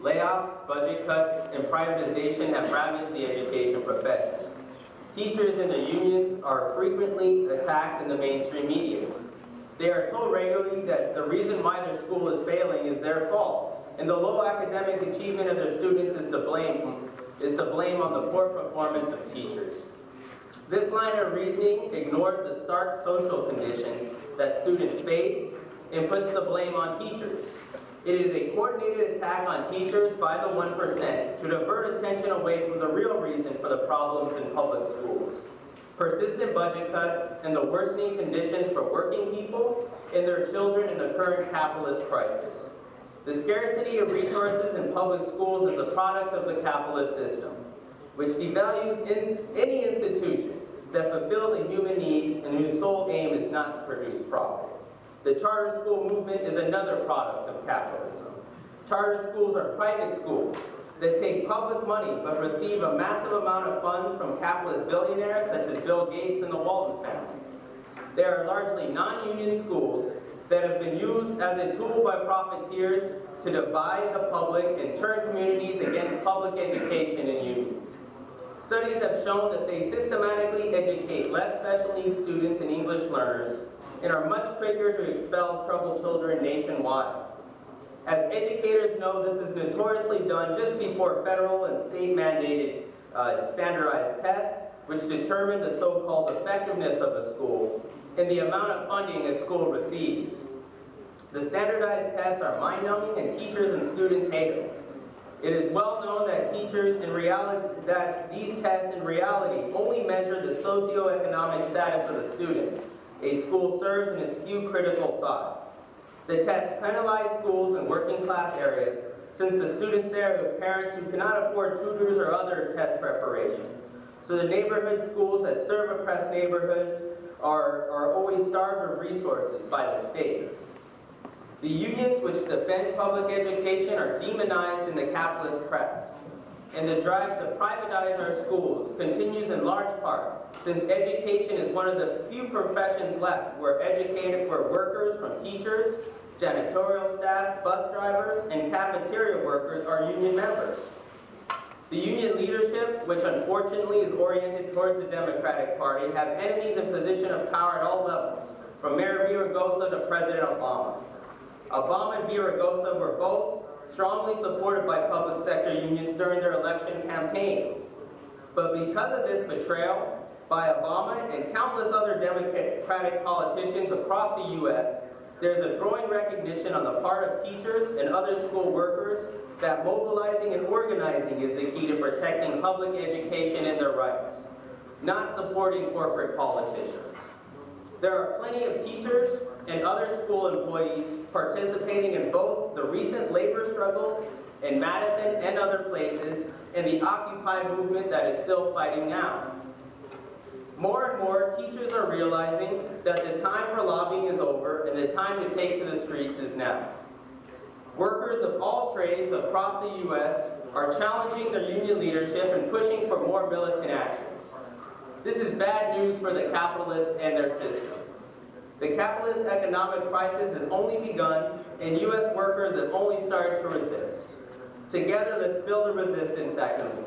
Layoffs, budget cuts, and privatization have ravaged the education profession. Teachers and their unions are frequently attacked in the mainstream media. They are told regularly that the reason why their school is failing is their fault, and the low academic achievement of their students is to blame on the poor performance of teachers. This line of reasoning ignores the stark social conditions that students face and puts the blame on teachers. It is a coordinated attack on teachers by the 1% to divert attention away from the real reason for the problems in public schools. Persistent budget cuts and the worsening conditions for working people and their children in the current capitalist crisis. The scarcity of resources in public schools is a product of the capitalist system, which devalues any institution that fulfills a human need and whose sole aim is not to produce profit. The charter school movement is another product of capitalism. Charter schools are private schools that take public money but receive a massive amount of funds from capitalist billionaires such as Bill Gates and the Walton family. They are largely non-union schools that have been used as a tool by profiteers to divide the public and turn communities against public education and unions. Studies have shown that they systematically educate less special needs students and English learners and are much quicker to expel troubled children nationwide. As educators know, this is notoriously done just before federal and state-mandated standardized tests, which determine the so-called effectiveness of a school and the amount of funding a school receives. The standardized tests are mind-numbing, and teachers and students hate them. It is well known that these tests in reality only measure the socioeconomic status of the students a school serves and eschew critical thought. The tests penalize schools in working class areas since the students there have parents who cannot afford tutors or other test preparation. So the neighborhood schools that serve oppressed neighborhoods are always starved of resources by the state. The unions which defend public education are demonized in the capitalist press, and the drive to privatize our schools continues in large part since education is one of the few professions left where workers from teachers, janitorial staff, bus drivers, and cafeteria workers are union members. The union leadership, which unfortunately is oriented towards the Democratic Party, have enemies in position of power at all levels, from Mayor Villaraigosa to President Obama. Obama and Villaraigosa were both strongly supported by public sector unions during their election campaigns. But because of this betrayal by Obama and countless other Democratic politicians across the U.S., there's a growing recognition on the part of teachers and other school workers that mobilizing and organizing is the key to protecting public education and their rights, not supporting corporate politicians. There are plenty of teachers and other school employees participating in both the recent labor struggles in Madison and other places and the Occupy movement that is still fighting now. More and more, teachers are realizing that the time for lobbying is over and the time to take to the streets is now. Workers of all trades across the U.S. are challenging their union leadership and pushing for more militant actions. This is bad news for the capitalists and their system. The capitalist economic crisis has only begun, and U.S. workers have only started to resist. Together, let's build a resistance that can win.